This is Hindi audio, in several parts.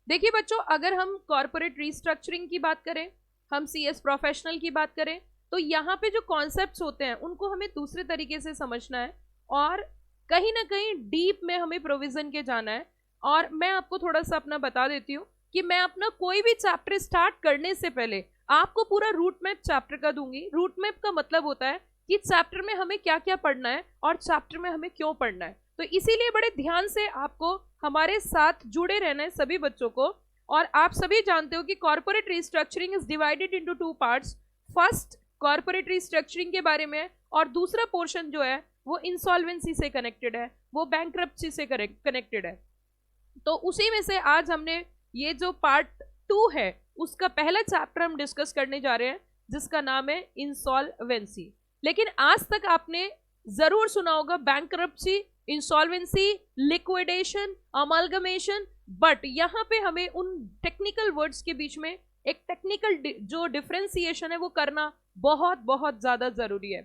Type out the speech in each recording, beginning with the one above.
देखिए बच्चों, अगर हम कॉर्पोरेट रीस्ट्रक्चरिंग की बात करें, हम सीएस प्रोफेशनल की बात करें, तो यहाँ पे जो कॉन्सेप्ट्स होते हैं उनको हमें दूसरे तरीके से समझना है और कहीं ना कहीं डीप में हमें प्रोविजन के जाना है। और मैं आपको थोड़ा सा अपना बता देती हूँ कि मैं अपना कोई भी चैप्टर स्टार्ट करने से पहले आपको पूरा रूट मैप चैप्टर का दूंगी। रूट मैप का मतलब होता है कि चैप्टर में हमें क्या क्या पढ़ना है और चैप्टर में हमें क्यों पढ़ना है। तो इसीलिए बड़े ध्यान से आपको हमारे साथ जुड़े रहना है सभी बच्चों को। और आप सभी जानते हो कि corporate restructuring is divided into two parts. First corporate restructuring के बारे में, और दूसरा पोर्शन जो है वो इंसॉल्वेंसी से कनेक्टेड है, वो बैंकरप्सी से कनेक्टेड है। तो उसी में से आज हमने ये जो पार्ट 2 है उसका पहला चैप्टर हम डिस्कस करने जा रहे हैं, जिसका नाम है इंसॉल्वेंसी। लेकिन आज तक आपने जरूर सुना होगा bankruptcy, insolvency, liquidation, amalgamation, but यहाँ पे हमें उन टेक्निकल वर्ड्स के बीच में एक टेक्निकल जो डिफरेंशिएशन है वो करना बहुत बहुत ज्यादा जरूरी है।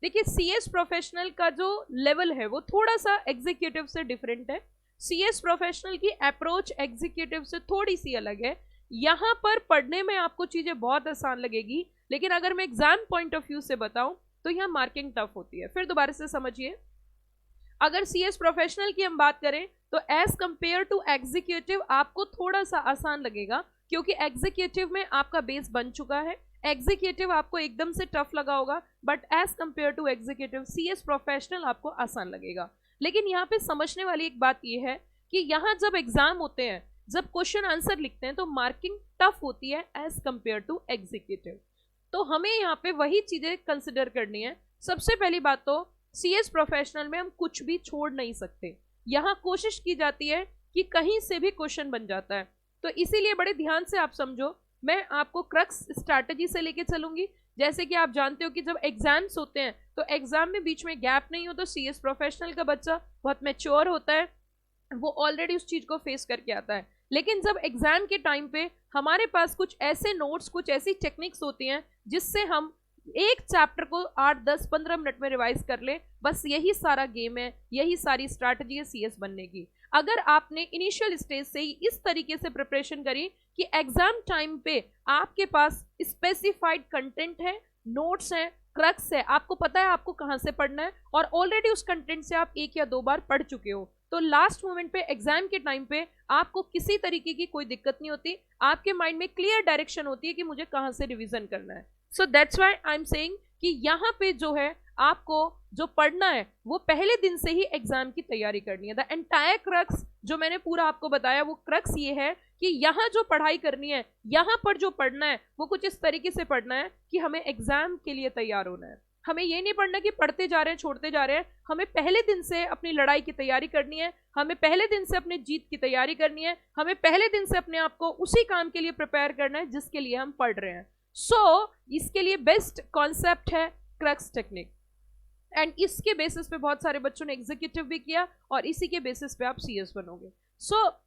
देखिए, सीएस प्रोफेशनल का जो लेवल है वो थोड़ा सा एग्जीक्यूटिव से डिफरेंट है। सीएस प्रोफेशनल की अप्रोच एग्जीक्यूटिव से थोड़ी सी अलग है। यहाँ पर पढ़ने में आपको चीजें बहुत आसान लगेगी, लेकिन अगर मैं एग्जाम पॉइंट ऑफ व्यू से बताऊं तो यहाँ मार्किंग टफ होती है। फिर दोबारा से समझिए, अगर सीएस प्रोफेशनल की हम बात करें तो एज कंपेयर टू एग्जीक्यूटिव आपको थोड़ा सा आसान लगेगा, क्योंकि एग्जीक्यूटिव में आपका बेस बन चुका है। एग्जीक्यूटिव आपको एकदम से टफ लगा होगा, but as compare to executive CS professional आपको आसान लगेगा। लेकिन यहाँ पे समझने वाली एक बात यह है कि यहाँ जब एग्जाम होते हैं, जब क्वेश्चन आंसर लिखते हैं, तो मार्किंग टफ होती है एज कंपेयर टू एग्जीक्यूटिव। तो हमें यहाँ पे वही चीजें कंसिडर करनी है। सबसे पहली बात तो सीएस प्रोफेशनल में हम कुछ भी छोड़ नहीं सकते। यहाँ कोशिश की जाती है कि कहीं से भी क्वेश्चन बन जाता है। तो इसीलिए बड़े ध्यान से आप समझो, मैं आपको क्रक्स स्ट्रैटेजी से लेके चलूंगी। जैसे कि आप जानते हो कि जब एग्जाम्स होते हैं तो एग्जाम में बीच में गैप नहीं हो, तो सीएस प्रोफेशनल का बच्चा बहुत मैच्योर होता है, वो ऑलरेडी उस चीज को फेस करके आता है। लेकिन जब एग्जाम के टाइम पे हमारे पास कुछ ऐसे नोट्स, कुछ ऐसी टेक्निक्स होती हैं जिससे हम एक चैप्टर को 8, 10, 15 मिनट में रिवाइज कर ले, बस यही सारा गेम है, यही सारी स्ट्रैटेजी है सीएस बनने की। अगर आपने इनिशियल स्टेज से ही इस तरीके से प्रिपरेशन करी कि एग्जाम टाइम पे आपके पास स्पेसिफाइड कंटेंट है, नोट्स हैं, क्रक्स है, आपको पता है आपको कहां से पढ़ना है, और ऑलरेडी उस कंटेंट से आप 1 या 2 बार पढ़ चुके हो, तो लास्ट मोमेंट पे एग्जाम के टाइम पे आपको किसी तरीके की कोई दिक्कत नहीं होती। आपके माइंड में क्लियर डायरेक्शन होती है कि मुझे कहां से रिवीजन करना है। So that's why I am saying कि यहाँ पे जो है आपको जो पढ़ना है वो पहले दिन से ही एग्जाम की तैयारी करनी है। द एंटायर क्रक्स जो मैंने पूरा आपको बताया, वो क्रक्स ये है कि यहाँ जो पढ़ाई करनी है, यहाँ पर जो पढ़ना है, वो कुछ इस तरीके से पढ़ना है कि हमें एग्जाम के लिए तैयार होना है। हमें ये नहीं पढ़ना कि पढ़ते जा रहे हैं, छोड़ते जा रहे हैं। हमें पहले दिन से अपनी लड़ाई की तैयारी करनी है, हमें पहले दिन से अपने जीत की तैयारी करनी है, हमें पहले दिन से अपने आप को उसी काम के लिए प्रिपेयर करना है जिसके लिए हम पढ़ रहे हैं। इसके लिए बेस्ट कॉन्सेप्ट है क्रक्स टेक्निक, एंड इसके बेसिस पे बहुत सारे बच्चों ने एग्जीक्यूटिव भी किया, और इसी के बेसिस पे आप सीएस बनोगे।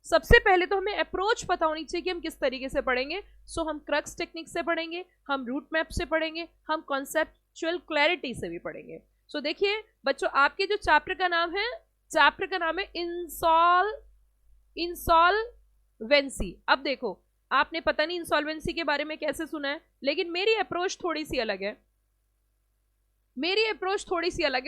सबसे पहले तो हमें अप्रोच पता होनी चाहिए कि हम किस तरीके से पढ़ेंगे। हम क्रक्स टेक्निक से पढ़ेंगे, हम रूट मैप से पढ़ेंगे, हम कॉन्सेप्चुअल क्लैरिटी से भी पढ़ेंगे। देखिए बच्चों, आपके जो चैप्टर का नाम है इंसॉल्वेंसी। अब देखो, आपने पता नहीं इंसॉल्वेंसी के बारे में कैसे सुना है, लेकिन मेरी अप्रोच थोड़ी सी अलग है।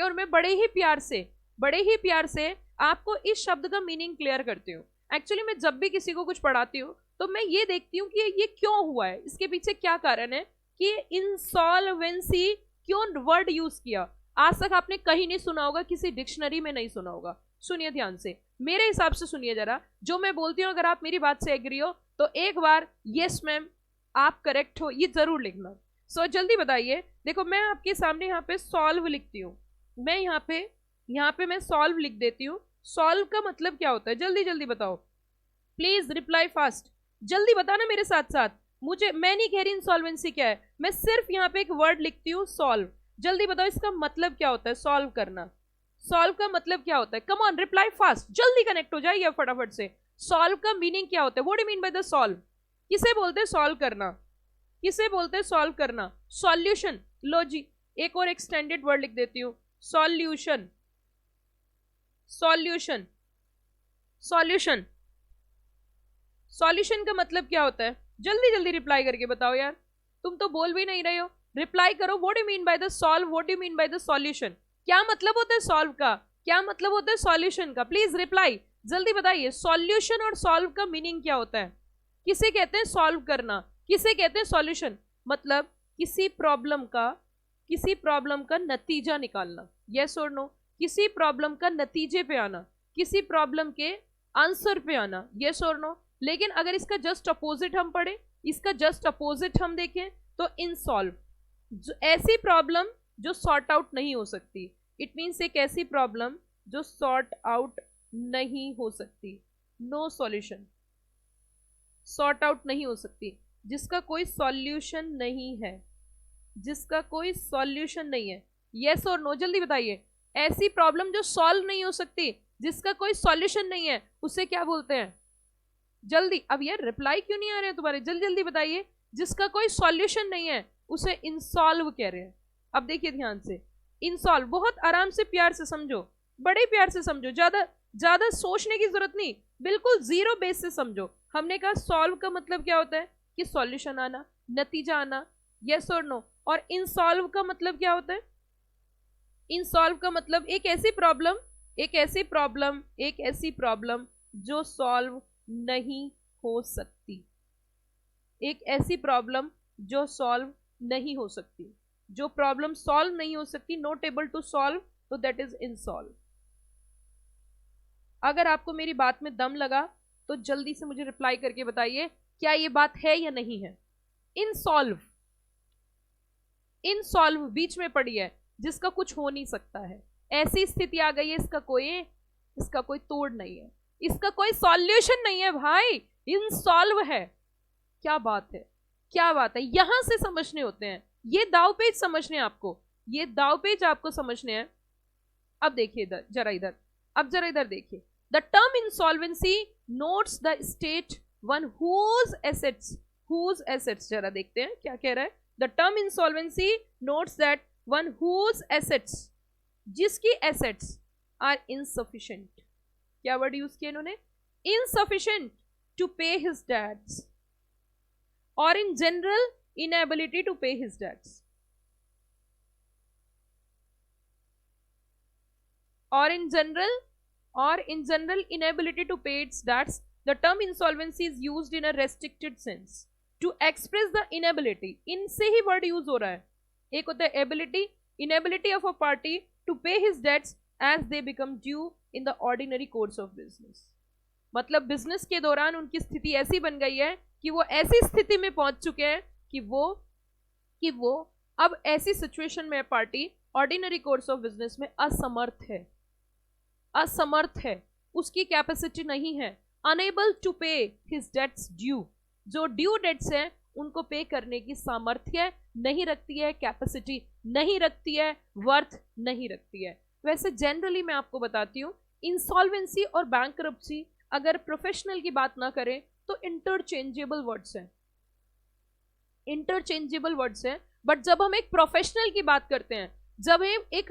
और मैं बड़े ही प्यार से आपको इस शब्द का मीनिंग क्लियर करती हूँ। एक्चुअली मैं जब भी किसी को कुछ पढ़ाती हूँ तो मैं ये देखती हूँ कि ये क्यों हुआ है, इसके पीछे क्या कारण है कि इंसॉल्वेंसी क्यों वर्ड यूज किया। आज तक आपने कहीं नहीं सुना होगा, किसी डिक्शनरी में नहीं सुना होगा। सुनिए ध्यान से, मेरे हिसाब से सुनिए जरा, जो मैं बोलती हूँ अगर आप मेरी बात से एग्री हो तो एक बार यस मैम आप करेक्ट हो ये जरूर लिखना। जल्दी बताइए। देखो, मैं आपके सामने यहाँ पे सॉल्व लिखती हूँ, मैं यहाँ पे मैं सॉल्व लिख देती हूँ। सॉल्व का मतलब क्या होता है, जल्दी जल्दी बताओ, प्लीज रिप्लाई फास्ट, जल्दी बताना मेरे साथ साथ। मैं नहीं कह रही इंसॉल्वेंसी क्या है, मैं सिर्फ यहाँ पे एक वर्ड लिखती हूँ सॉल्व। जल्दी बताओ इसका मतलब क्या होता है, सॉल्व करना। सॉल्व का मतलब क्या होता है, कम ऑन रिप्लाई फास्ट, जल्दी कनेक्ट हो जाइए फटाफट से। सॉल्व का मीनिंग क्या होता है, what do you mean by the solve? किसे बोलते हैं सॉल्व करना? किसे बोलते हैं सॉल्व करना? सॉल्यूशन। लो जी, एक और एक्सटेंडेड वर्ड लिख देती हूँ, सॉल्यूशन। सॉल्यूशन, सॉल्यूशन, सॉल्यूशन का मतलब क्या होता है? जल्दी जल्दी रिप्लाई करके बताओ यार, तुम तो बोल भी नहीं रहे हो। रिप्लाई करो, what do mean by the solve, what do mean by the solution? क्या मतलब होता है सॉल्व का, क्या मतलब होता है सॉल्यूशन का? प्लीज रिप्लाई, जल्दी बताइए। सॉल्यूशन और सॉल्व का मीनिंग क्या होता है? किसे कहते हैं सॉल्व करना, किसे कहते हैं सॉल्यूशन? मतलब किसी प्रॉब्लम का नतीजा निकालना, यस और नो? किसी प्रॉब्लम का नतीजे पे आना, किसी प्रॉब्लम के आंसर पे आना, यस और नो? लेकिन अगर इसका जस्ट अपोजिट हम पढ़े, इसका जस्ट अपोजिट हम देखें तो इनसॉल्व, ऐसी प्रॉब्लम जो सॉर्ट आउट नहीं हो सकती। इट मीन्स एक ऐसी प्रॉब्लम जो सॉर्ट आउट नहीं हो सकती, नो सॉल्यूशन, सॉर्ट आउट नहीं हो सकती, जिसका कोई सॉल्यूशन नहीं है, जिसका कोई सॉल्यूशन नहीं है, यस और नो? जल्दी बताइए। ऐसी प्रॉब्लम जो सॉल्व नहीं हो सकती, जिसका कोई सॉल्यूशन नहीं है, उसे क्या बोलते हैं? जल्दी, अब यार रिप्लाई क्यों नहीं आ रहे हैं तुम्हारे, जल्दी जल्दी बताइए। जिसका कोई सॉल्यूशन नहीं है उसे इंसॉल्व कह रहे हैं। अब देखिए ध्यान से, इंसॉल्व बहुत आराम से प्यार से समझो, बड़े प्यार से समझो, ज्यादा ज्यादा सोचने की जरूरत नहीं, बिल्कुल जीरो बेस से समझो। हमने कहा सॉल्व का मतलब क्या होता है कि सॉल्यूशन आना, नतीजा आना, यस और नो? और इंसॉल्व का मतलब क्या होता है? इंसॉल्व का मतलब एक ऐसी प्रॉब्लम, एक ऐसी प्रॉब्लम, एक ऐसी प्रॉब्लम जो सॉल्व नहीं हो सकती, एक ऐसी प्रॉब्लम जो सॉल्व नहीं हो सकती। जो प्रॉब्लम सॉल्व नहीं हो सकती, नॉट एबल टू सॉल्व, तो दैट इज इनसॉल्व। अगर आपको मेरी बात में दम लगा तो जल्दी से मुझे रिप्लाई करके बताइए, क्या ये बात है या नहीं है? इनसॉल्व, इनसॉल्व बीच में पड़ी है, जिसका कुछ हो नहीं सकता है, ऐसी स्थिति आ गई है इसका कोई तोड़ नहीं है, इसका कोई सॉल्यूशन नहीं है भाई, इनसॉल्व है। क्या बात है, क्या बात है, यहां से समझने होते हैं, ये दाव पेच समझने आपको, ये दाव पेच आपको समझने हैं। अब देखिए इधर जरा, इधर अब जरा इधर देखिए। The term insolvency notes the state one whose assets, जरा देखते हैं क्या कह रहा है। The term insolvency notes that one whose assets, जिसकी एसेट्स आर इनसफिशिएंट, क्या वर्ड यूज किया इन्होंने? Insufficient to pay his debts, और in general inability to pay his debts, or in general inability to pay its debts. The term insolvency is used in a restricted sense to express the inability, इनसे ही वर्ड यूज हो रहा है। एक होता है ability, inability of a party to pay his debts as they become due in the ordinary course of business। मतलब बिजनेस के दौरान उनकी स्थिति ऐसी बन गई है कि वो ऐसी स्थिति में पहुंच चुके हैं कि वो अब ऐसी सिचुएशन में party ordinary course of business में असमर्थ है, असमर्थ है, उसकी कैपेसिटी नहीं है, enable to pay his dates due, जो ड्यू डेट्स हैं उनको पे करने की सामर्थ्य नहीं रखती है, कैपेसिटी नहीं रखती है, वर्थ नहीं रखती है। वैसे जनरली मैं आपको बताती हूँ, इंसॉल्वेंसी और बैंकरप्सी अगर प्रोफेशनल की बात ना करें तो इंटरचेंजेबल वर्ड्स हैं, इंटरचेंजेबल वर्ड्स हैं। बट जब हम एक प्रोफेशनल की बात करते हैं, जब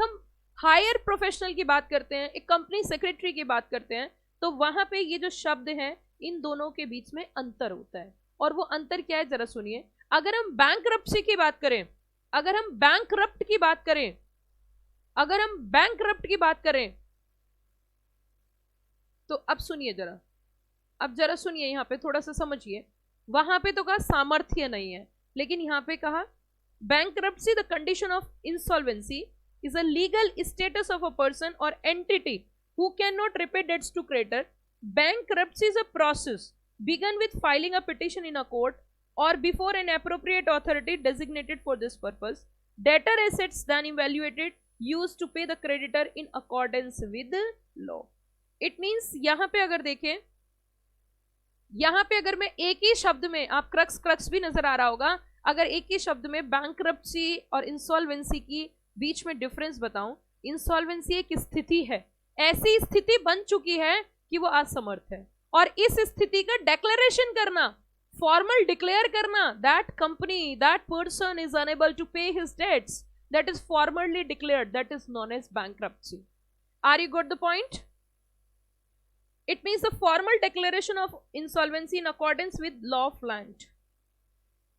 हम हायर प्रोफेशनल की बात करते हैं, एक कंपनी सेक्रेटरी की बात करते हैं, तो वहां पे ये जो शब्द हैं इन दोनों के बीच में अंतर होता है। और वो अंतर क्या है जरा सुनिए। अगर हम बैंकरप्सी की बात करें, अगर हम बैंकरप्ट की बात करें, अगर हम बैंकरप्ट की बात करें, तो अब सुनिए जरा, अब जरा सुनिए, यहां पे थोड़ा सा समझिए। वहां पे तो कहा सामर्थ्य नहीं है, लेकिन यहां पे कहा bankruptcy the condition of insolvency is a legal status of a person or entity who cannot repay debts to creditor. Bankruptcy is a process begun with filing a petition in a court or before an appropriate authority designated for this purpose. Debtor assets then evaluated used to pay the creditor in accordance with law. It means यहाँ पे अगर देखें, यहाँ पे अगर मैं एक ही शब्द में, आप क्रक्स भी नजर आ रहा होगा, अगर एक ही शब्द में बैंकरप्सी और इंसॉल्वेंसी की बीच में डिफरेंस बताऊं, इंसॉल्वेंसी एक स्थिति है, ऐसी स्थिति बन चुकी है कि वो असमर्थ है, और इस स्थिति का डिक्लेरेशन करना, फॉर्मल डिक्लेयर करना, that company, that person is unable to pay his debts, that is formally declared, that is known as bankruptcy. Are you got the point? It means the formal declaration of insolvency in accordance with law of land.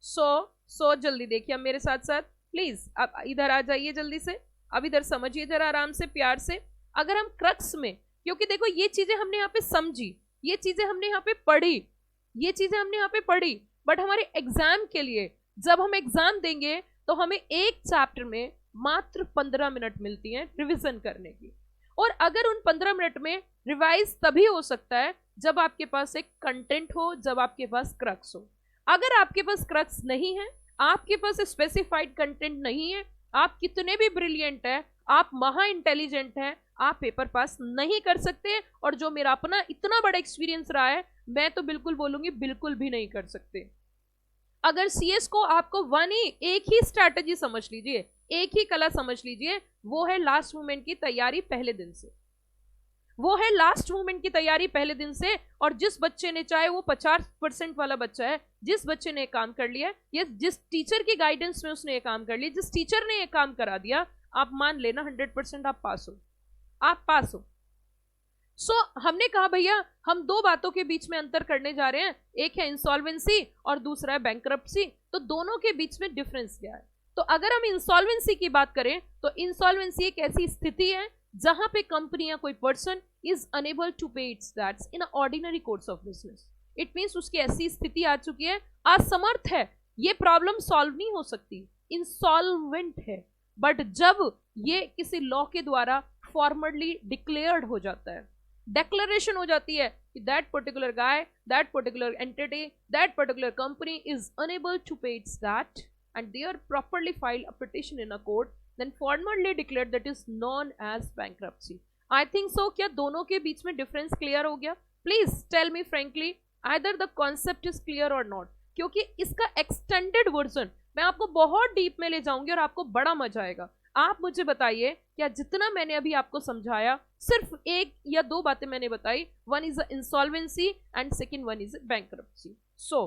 सो जल्दी देखिए अब मेरे साथ साथ प्लीज, आप इधर आ जाइए जल्दी से, अब इधर समझिए जरा आराम से प्यार से। अगर हम क्रक्स में, क्योंकि देखो ये चीजें हमने यहाँ पे समझी, ये चीजें हमने यहाँ पे पढ़ी, ये चीजें हमने यहाँ पे पढ़ी, बट हमारे एग्जाम के लिए जब हम एग्जाम देंगे तो हमें एक चैप्टर में मात्र 15 मिनट मिलती हैं रिवीजन करने की। और अगर उन 15 मिनट में रिवाइज तभी हो सकता है जब आपके पास एक कंटेंट हो, जब आपके पास क्रक्स हो। अगर आपके पास क्रक्स नहीं है, आपके पास स्पेसिफाइड कंटेंट नहीं है, आप कितने भी ब्रिलियंट है, आप महा इंटेलिजेंट हैं, आप पेपर पास नहीं कर सकते। और जो मेरा अपना इतना बड़ा एक्सपीरियंस रहा है, मैं तो बिल्कुल बोलूंगी बिल्कुल भी नहीं कर सकते। अगर सीएस को आपको एक ही स्ट्रैटेजी समझ लीजिए, एक ही कला समझ लीजिए, वो है लास्ट मोमेंट की तैयारी पहले दिन से, वो है लास्ट मोमेंट की तैयारी पहले दिन से। और जिस बच्चे ने, चाहे वो 50% वाला बच्चा है, जिस बच्चे ने ये काम कर लिया, या जिस टीचर की गाइडेंस में उसने ये काम कर लिया, जिस टीचर ने ये काम करा दिया, आप मान लेना 100% आप पास हो, आप पास हो। हमने कहा भैया हम दो बातों के बीच में अंतर करने जा रहे हैं, एक है इंसॉल्वेंसी और दूसरा है बैंक्रप्सी। तो दोनों के बीच में डिफरेंस क्या है? तो अगर हम इंसॉल्वेंसी की बात करें तो इंसॉल्वेंसी एक ऐसी स्थिति है जहां पे कंपनी या कोई person is unable to pay its debts in ordinary course of business. It means उसकी ऐसी स्थिति आ चुकी है, असमर्थ है, ये प्रॉब्लम सॉल्व नहीं हो सकती, इंसॉल्वेंट है। बट जब ये किसी लॉ के द्वारा फॉर्मली डिक्लेयर्ड हो जाता है, डेक्लेरेशन हो जाती है कि that particular guy, that particular entity, that particular company is unable to pay its that and they are properly filed a petition in a court, then formally declared, that is known as bankruptcy. I think so। क्या दोनों के बीच में डिफरेंस क्लियर हो गया? Please tell me frankly either the concept is clear or not, क्योंकि इसका एक्सटेंडेड वर्जन मैं आपको बहुत डीप में ले जाऊंगी और आपको बड़ा मजा आएगा। आप मुझे बताइए क्या जितना मैंने अभी आपको समझाया, सिर्फ एक या दो बातें मैंने बताई, one is insolvency and second one is bankruptcy. So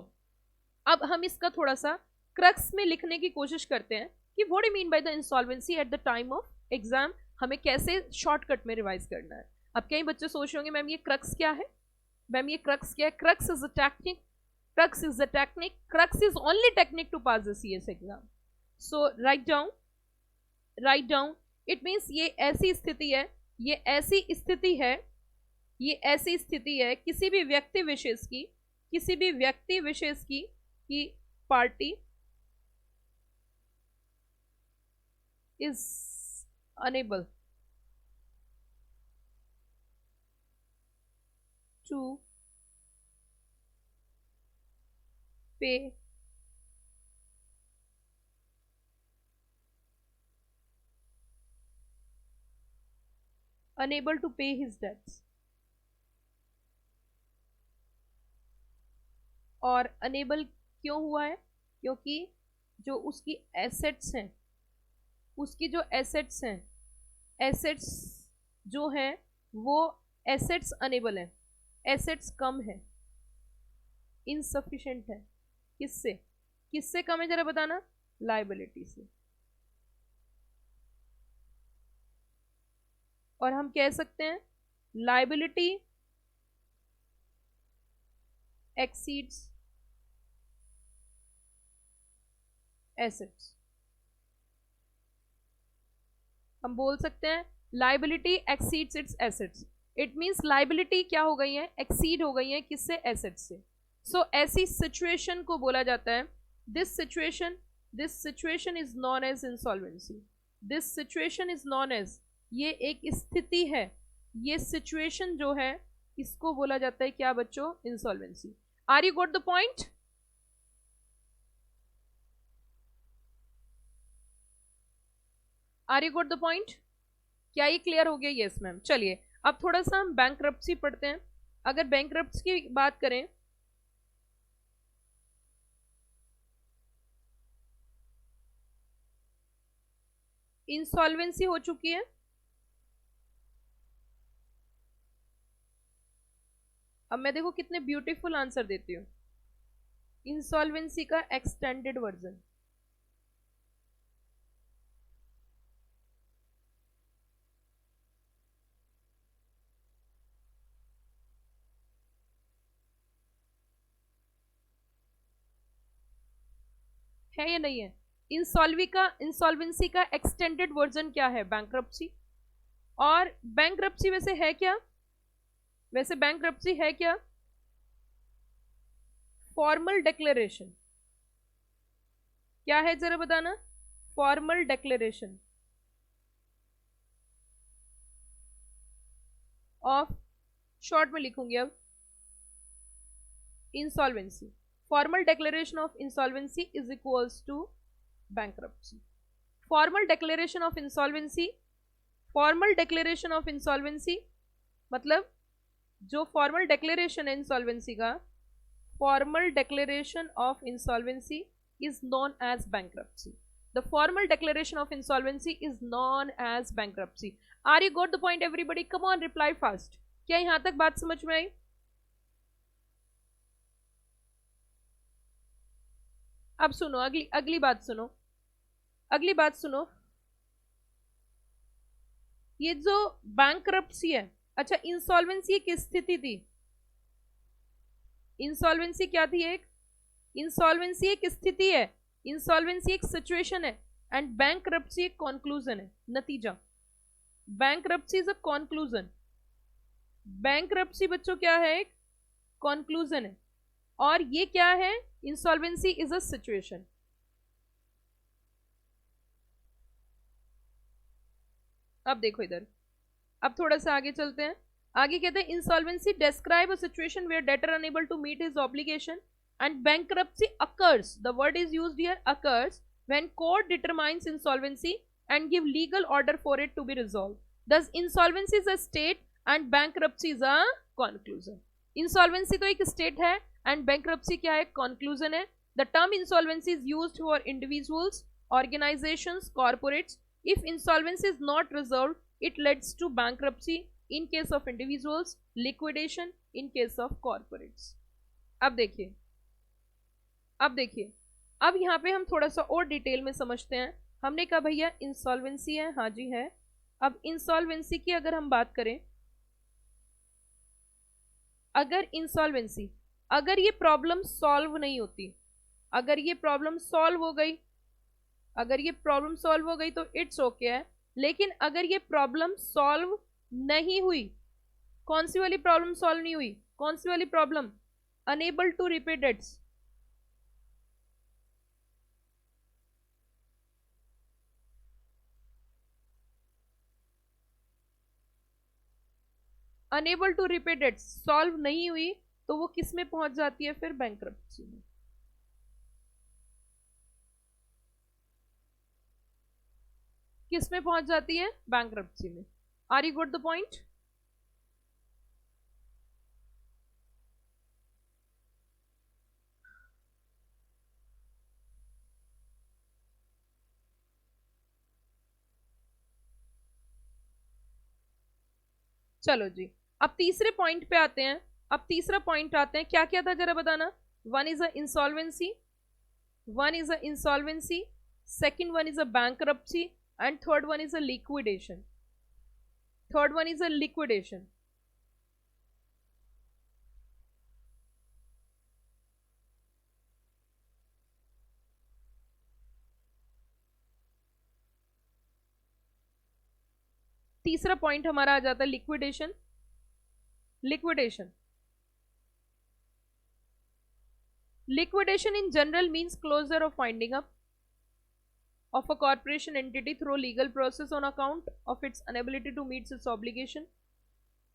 अब हम इसका थोड़ा सा क्रक्स में लिखने की कोशिश करते हैं कि what you mean by the insolvency at the time of exam, हमें कैसे शॉर्टकट में रिवाइज करना है। अब कई बच्चे सोच रहे होंगे मैम ये क्रक्स क्या है, मैम ये क्रक्स क्या है? Crux is a technique, crux is a technique, crux is only technique to pass the CS exam. So write down, write down. It means ये ऐसी स्थिति है, ये ऐसी स्थिति है, ये ऐसी स्थिति है किसी भी व्यक्ति विशेष की, किसी भी व्यक्ति विशेष की party is unable to pay unable to pay his debts, और अनेबल क्यों हुआ है? क्योंकि जो उसकी एसेट्स हैं, उसकी जो एसेट्स हैं, एसेट्स जो हैं वो एसेट्स अनेबल हैं, एसेट्स कम है, इनसफिशिएंट है। किससे किससे कम है जरा बताना? लायबिलिटी से। और हम कह सकते हैं लायबिलिटी एक्सीड्स एसेट्स। हम बोल सकते हैं liability exceeds its assets. It means liability क्या हो गई है? एक्सीड हो गई है किससे? एसेट्स से। सो ऐसी सिचुएशन को बोला जाता है, this situation is known as insolvency. This situation is known as, ये एक स्थिति है, ये सिचुएशन जो है इसको बोला जाता है क्या बच्चों? Insolvency. Are you got the point? Are you got the point? क्या ये क्लियर हो गया? Yes ma'am. चलिए अब थोड़ा सा हम बैंक्रप्सी पढ़ते हैं। अगर बैंक्रप्सी की बात करें, इंसॉल्वेंसी हो चुकी है, अब मैं देखो कितने ब्यूटीफुल आंसर देती हूँ। इंसॉल्वेंसी का एक्सटेंडेड वर्जन, है या नहीं है? इंसॉल्वेंसी का एक्सटेंडेड वर्जन क्या है? बैंक्रप्सी। और बैंक्रप्सी वैसे है क्या? वैसे बैंक्रप्सी है क्या? Formal declaration. क्या है जरा बताना? फॉर्मल डिक्लेरेशन ऑफ, शॉर्ट में लिखूंगी अब, insolvency. Formal declaration of insolvency is equals to bankruptcy. Formal declaration of insolvency, formal declaration of insolvency मतलब जो फॉर्मल डिक्लेरेशन है इंसॉल्वेंसी का, formal declaration of insolvency is known as bankruptcy. The formal declaration of insolvency is known as bankruptcy. Are you got the point everybody? Come on, reply fast. क्या यहां तक बात समझ में आई? अब सुनो, अगली बात सुनो, अगली बात सुनो। ये जो बैंक्रप्सी है, अच्छा इंसॉल्वेंसी एक स्थिति थी, इंसॉल्वेंसी क्या थी? एक इंसॉल्वेंसी एक स्थिति है, इंसॉल्वेंसी एक सिचुएशन है, एंड बैंक्रप्सी एक कॉन्क्लूजन है, नतीजा। Bankruptcy is a conclusion. Bankruptcy बच्चों क्या है? एक कॉन्क्लूजन है। और ये क्या है? Insolvency is a situation. अब देखो इधर, अब थोड़ा सा आगे चलते हैं। आगे कहते हैं insolvency describe a situation where debtor unable to meet his obligation and bankruptcy occurs, the word is used here, occurs when court determines insolvency and give legal order for it to be resolved. Thus insolvency is a state and bankruptcy is a conclusion. Insolvency तो एक state है and bankruptcy क्या है? conclusion है. The term insolvency is used for individuals, organizations, corporates. If insolvency is not resolved, it leads to bankruptcy in case of individuals, liquidation in case of corporates. अब देखिए, अब यहाँ पे हम थोड़ा सा और डिटेल में समझते हैं। हमने कहा भैया इंसॉल्वेंसी है, हाँ जी है। अब इंसॉल्वेंसी की अगर हम बात करें, अगर इंसॉल्वेंसी, अगर ये प्रॉब्लम सॉल्व नहीं होती, अगर ये प्रॉब्लम सॉल्व हो गई, अगर ये प्रॉब्लम सॉल्व हो गई तो इट्स ओके है। लेकिन अगर ये प्रॉब्लम सॉल्व नहीं हुई, कौन सी वाली प्रॉब्लम सॉल्व नहीं हुई? कौन सी वाली problem? Unable to repay debts. Unable to repay debts solve नहीं हुई तो वो किस में पहुंच जाती है फिर? बैंक्रप्सी में। किस में पहुंच जाती है? बैंक्रप्सी में। Are you got the point? चलो जी, अब तीसरे पॉइंट पे आते हैं। अब तीसरा पॉइंट आते हैं, क्या क्या था जरा बताना? One is a insolvency, one is a insolvency, second one is a bankruptcy, and third one is a liquidation. Third one is a liquidation. तीसरा पॉइंट हमारा आ जाता है liquidation. Liquidation, liquidation in general means closure or winding up of a corporation entity through legal process on account of its inability to meet its obligation.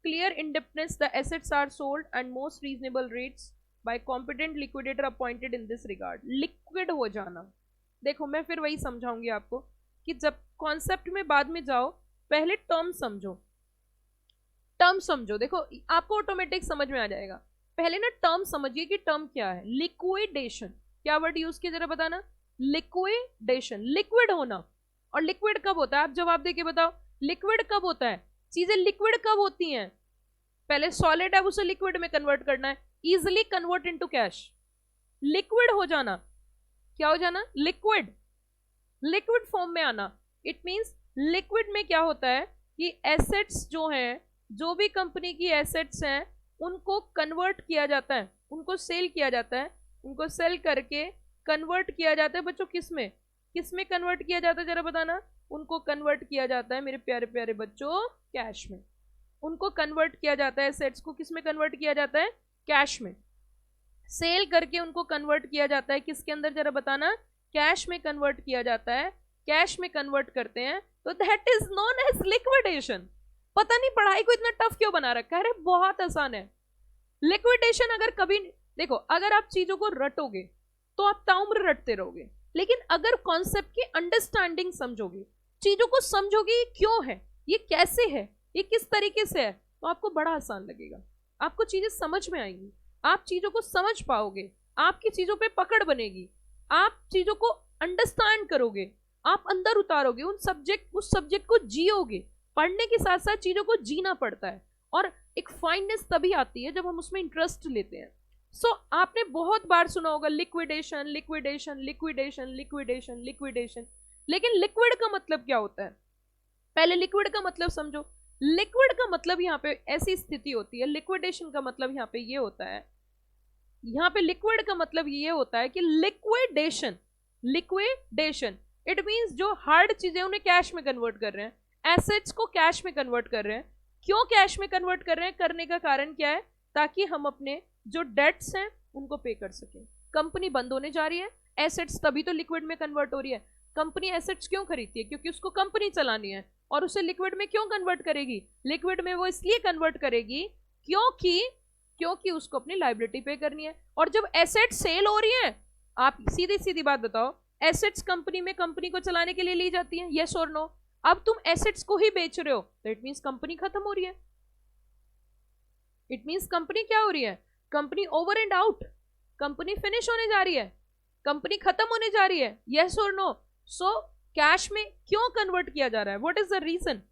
Clear indebtedness, the assets are sold and most reasonable rates by competent liquidator appointed in this regard. Liquid हो जाना, देखो मैं फिर वही समझाऊंगी आपको कि जब कॉन्सेप्ट में बाद में जाओ, पहले टर्म समझो। टर्म समझो, देखो आपको ऑटोमेटिक समझ में आ जाएगा। पहले ना टर्म समझिए कि टर्म क्या है। लिक्विडेशन, क्या वर्ड यूज किया जरा बताना? लिक्विडेशन, लिक्विड होना। और लिक्विड कब होता है? आप जवाब देके बताओ, लिक्विड कब होता है? चीजें लिक्विड कब होती हैं? पहले सॉलिड है उसे लिक्विड में कन्वर्ट करना है, easily convert into cash. Liquid हो जाना, क्या हो जाना? लिक्विड, लिक्विड फॉर्म में आना। इट मींस लिक्विड में क्या होता है कि एसेट्स जो हैं, जो भी कंपनी की एसेट्स हैं, उनको कन्वर्ट किया जाता है, उनको सेल किया जाता है, उनको सेल करके कन्वर्ट किया जाता है बच्चों, किसमें किसमें कन्वर्ट किया जाता है जरा बताना। उनको कन्वर्ट किया जाता है मेरे प्यारे प्यारे बच्चों कैश में। उनको कन्वर्ट किया जाता है, एसेट्स को किसमें कन्वर्ट किया जाता है, कैश में। सेल करके उनको कन्वर्ट किया जाता है किसके अंदर जरा बताना, कैश में कन्वर्ट किया जाता है, कैश में कन्वर्ट करते हैं, तो that is known as liquidation. पता नहीं पढ़ाई को इतना टफ क्यों बना रखा है, अरे बहुत आसान है लिक्विडेशन। अगर कभी देखो, अगर आप चीजों को रटोगे तो आप ताउम्र रटते रहोगे, लेकिन अगर कॉन्सेप्ट की अंडरस्टैंडिंग समझोगे, चीजों को समझोगे ये क्यों है, ये कैसे है, ये किस तरीके से है, तो आपको बड़ा आसान लगेगा, आपको चीजें समझ में आएंगी, आप चीजों को समझ पाओगे, आपकी चीजों पे पकड़ बनेगी, आप चीजों को अंडरस्टैंड करोगे, आप अंदर उतारोगे उस सब्जेक्ट को जियोगे। पढ़ने के साथ साथ चीजों को जीना पड़ता है, और एक फाइननेस तभी आती है जब हम उसमें इंटरेस्ट लेते हैं। आपने बहुत बार सुना होगा liquidation liquidation liquidation liquidation liquidation, लेकिन लिक्विड का मतलब क्या होता है, पहले लिक्विड का मतलब समझो। लिक्विड का मतलब यहाँ पे ऐसी स्थिति होती है, लिक्विडेशन का मतलब यहाँ पे ये होता है, यहाँ पे लिक्विड का मतलब ये होता है कि लिक्विडेशन, लिक्विडेशन इट मींस जो हार्ड चीजें उन्हें कैश में कन्वर्ट कर रहे हैं, एसेट्स को कैश में कन्वर्ट कर रहे हैं। क्यों कैश में कन्वर्ट कर रहे हैं, करने का कारण क्या है, ताकि हम अपने जो डेट्स हैं उनको पे कर सकें। कंपनी बंद होने जा रही है, एसेट्स तभी तो लिक्विड में कन्वर्ट हो रही है। कंपनी एसेट्स क्यों खरीदती है, क्योंकि उसको कंपनी चलानी है, और उसे लिक्विड में क्यों कन्वर्ट करेगी, लिक्विड में वो इसलिए कन्वर्ट करेगी क्योंकि उसको अपनी लायबिलिटी पे करनी है। और जब एसेट सेल हो रही है, आप सीधी सीधी बात बताओ, एसेट्स कंपनी में कंपनी को चलाने के लिए ली जाती है, यस और नो। अब तुम एसेट्स को ही बेच रहे हो तो इट मींस कंपनी खत्म हो रही है, इट मींस कंपनी क्या हो रही है, company over and out, company finish होने जा रही है, कंपनी खत्म होने जा रही है, यस और नो। सो कैश में क्यों कन्वर्ट किया जा रहा है, what is the reason,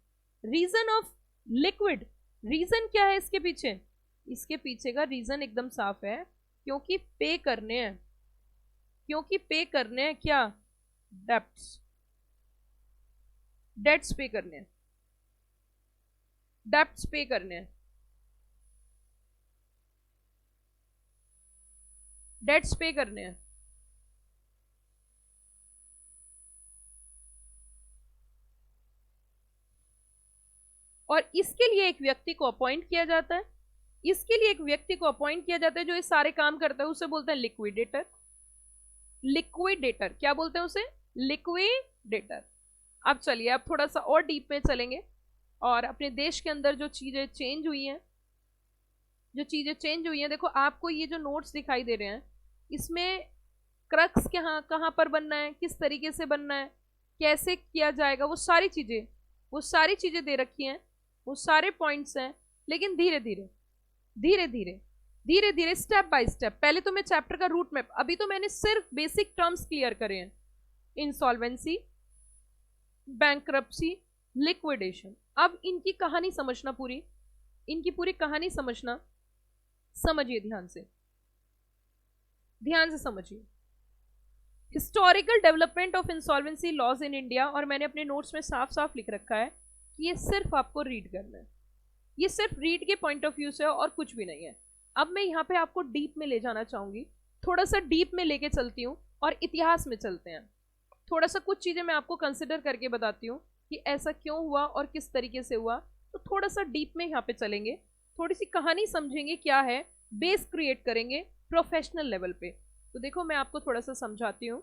reason of liquid, reason क्या है इसके पीछे, इसके पीछे का रीजन एकदम साफ है, क्योंकि पे करने हैं, क्योंकि पे करने हैं क्या, डेब्ट्स, डेट्स पे करने हैं, डेब्ट्स पे करने हैं, डेट्स पे करने हैं। और इसके लिए एक व्यक्ति को अपॉइंट किया जाता है, इसके लिए एक व्यक्ति को अपॉइंट किया जाता है जो ये सारे काम करता है, उसे बोलते हैं लिक्विडेटर। लिक्विडेटर क्या बोलते हैं उसे, लिक्विडेटर। अब चलिए, अब थोड़ा सा और डीप में चलेंगे, और अपने देश के अंदर जो चीजें चेंज हुई हैं, जो चीजें चेंज हुई हैं, देखो आपको ये जो नोट्स दिखाई दे रहे हैं, इसमें क्रक्स कहाँ कहाँ पर बनना है, किस तरीके से बनना है, कैसे किया जाएगा, वो सारी चीजें दे रखी हैं, वो सारे पॉइंट्स हैं। लेकिन धीरे धीरे धीरे धीरे धीरे धीरे स्टेप बाय स्टेप, पहले तो मैं चैप्टर का रूट मैप, अभी तो मैंने सिर्फ बेसिक टर्म्स क्लियर करे हैं, इंसॉल्वेंसी, बैंक्रप्सी, लिक्विडेशन। अब इनकी कहानी समझना, पूरी इनकी पूरी कहानी समझना, समझिए ध्यान से, ध्यान से समझिए। Historical development of insolvency laws in India, और मैंने अपने नोट्स में साफ साफ लिख रखा है कि ये सिर्फ आपको रीड करना है, ये सिर्फ रीड के पॉइंट ऑफ व्यू से और कुछ भी नहीं है। अब मैं यहाँ पे आपको डीप में ले जाना चाहूंगी, थोड़ा सा डीप में लेके चलती हूँ, और इतिहास में चलते हैं, थोड़ा सा कुछ चीजें मैं आपको कंसिडर करके बताती हूँ कि ऐसा क्यों हुआ और किस तरीके से हुआ। तो थोड़ा सा डीप में यहाँ पे चलेंगे, थोड़ी सी कहानी समझेंगे क्या है, बेस क्रिएट करेंगे प्रोफेशनल लेवल पे। तो देखो मैं आपको थोड़ा सा समझाती हूँ,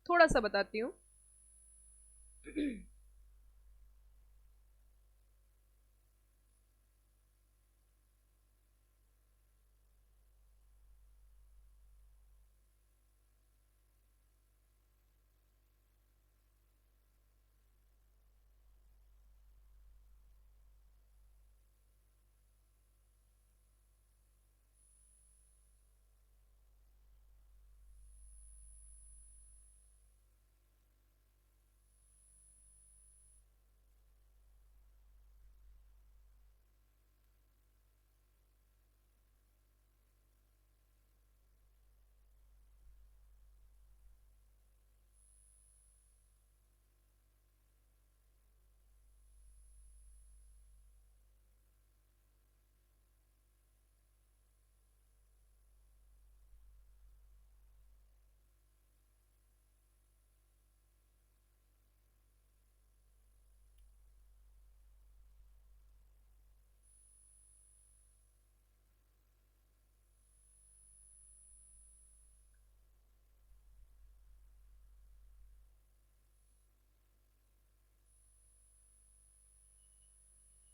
थोड़ा सा बताती हूँ।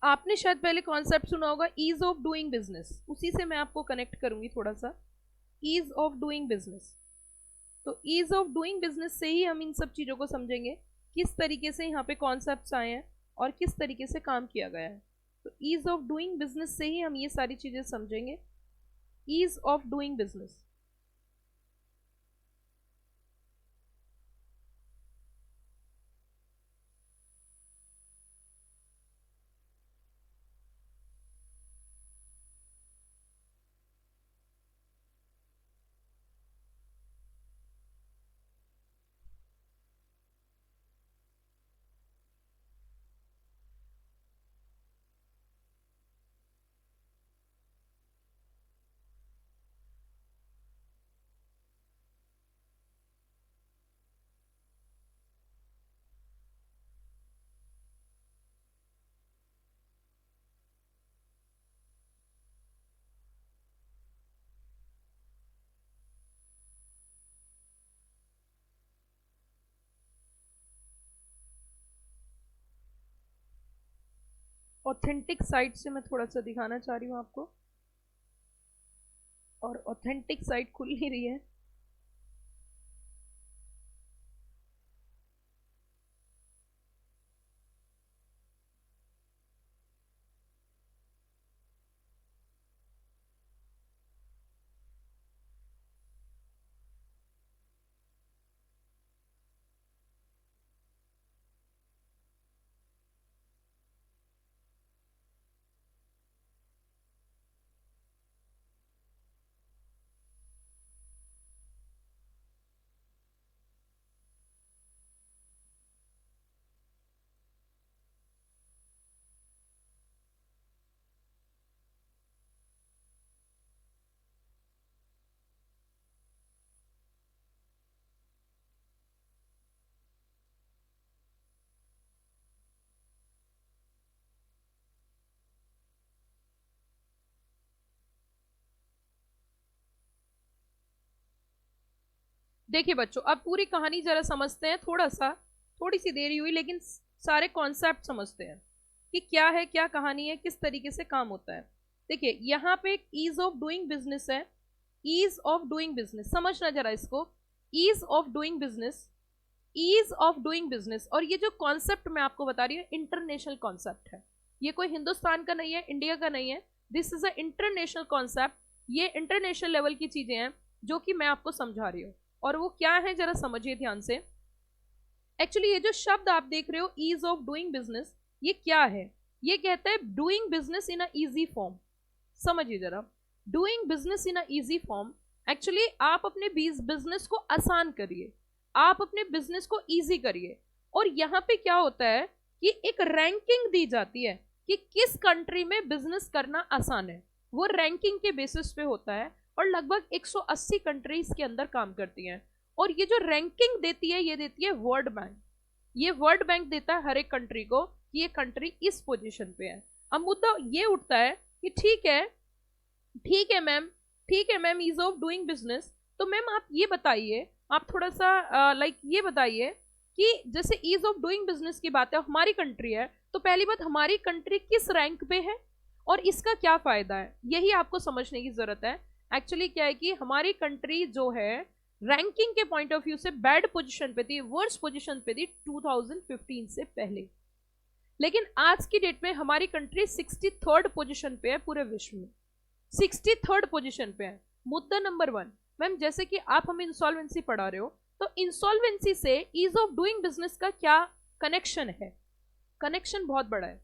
आपने शायद पहले कॉन्सेप्ट सुना होगा ईज ऑफ डूइंग बिजनेस, उसी से मैं आपको कनेक्ट करूंगी थोड़ा सा। ईज ऑफ डूइंग बिजनेस, तो ईज ऑफ डूइंग बिजनेस से ही हम इन सब चीज़ों को समझेंगे, किस तरीके से यहाँ पे कॉन्सेप्ट्स आए हैं और किस तरीके से काम किया गया है। तो ईज ऑफ डूइंग बिजनेस से ही हम ये सारी चीज़ें समझेंगे। Ease of doing business, authentic site से मैं थोड़ा सा दिखाना चाह रही हूँ आपको, और ऑथेंटिक साइट खुल नहीं रही है। देखिए बच्चों, अब पूरी कहानी जरा समझते हैं, थोड़ा सा, थोड़ी सी देरी हुई लेकिन सारे कॉन्सेप्ट समझते हैं कि क्या है, क्या कहानी है, किस तरीके से काम होता है। देखिए यहाँ पे एक ईज ऑफ डूइंग बिजनेस है। ईज ऑफ डूइंग बिजनेस, समझना जरा इसको। Ease of doing business, ease of doing business, और ये जो कॉन्सेप्ट मैं आपको बता रही हूँ इंटरनेशनल कॉन्सेप्ट है। ये कोई हिंदुस्तान का नहीं है, इंडिया का नहीं है, this is a international concept. ये इंटरनेशनल लेवल की चीजें हैं जो कि मैं आपको समझा रही हूँ, और वो क्या है जरा समझिए ध्यान से। एक्चुअली ये जो शब्द आप देख रहे हो ईज ऑफ डूइंग बिजनेस, ये क्या है? ये कहता है doing business in a easy form. समझिए जरा, doing business in a easy form, actually आप अपने बिजनेस को आसान करिए, आप अपने बिजनेस को इजी करिए। और यहाँ पे क्या होता है कि एक रैंकिंग दी जाती है कि किस कंट्री में बिजनेस करना आसान है, वो रैंकिंग के बेसिस पे होता है, और लगभग 180 कंट्रीज के अंदर काम करती हैं। और ये जो रैंकिंग देती है, ये देती है वर्ल्ड बैंक। ये वर्ल्ड बैंक देता है हर एक कंट्री को कि ये कंट्री इस पोजीशन पे है। अब मुद्दा ये उठता है कि ठीक है, ठीक है मैम, ठीक है ma'am, ease of doing business, तो मैम आप ये बताइए, आप थोड़ा सा ये बताइए कि जैसे ईज ऑफ डूइंग बिजनेस की बात है, हमारी कंट्री है, तो पहली बात हमारी कंट्री किस रैंक पे है और इसका क्या फायदा है, यही आपको समझने की जरूरत है। एक्चुअली क्या है कि हमारी कंट्री जो है रैंकिंग के पॉइंट ऑफ व्यू से बैड पोजीशन पे थी, वर्स्ट पोजीशन पे थी 2015 से पहले, लेकिन आज की डेट में हमारी कंट्री 63rd पोजीशन पे है पूरे विश्व में, 63rd पोजीशन पे है। मुद्दा नंबर 1, मैम जैसे कि आप हमें इंसॉल्वेंसी पढ़ा रहे हो, तो इंसॉल्वेंसी से ईज ऑफ डूइंग बिजनेस का क्या कनेक्शन है? कनेक्शन बहुत बड़ा है।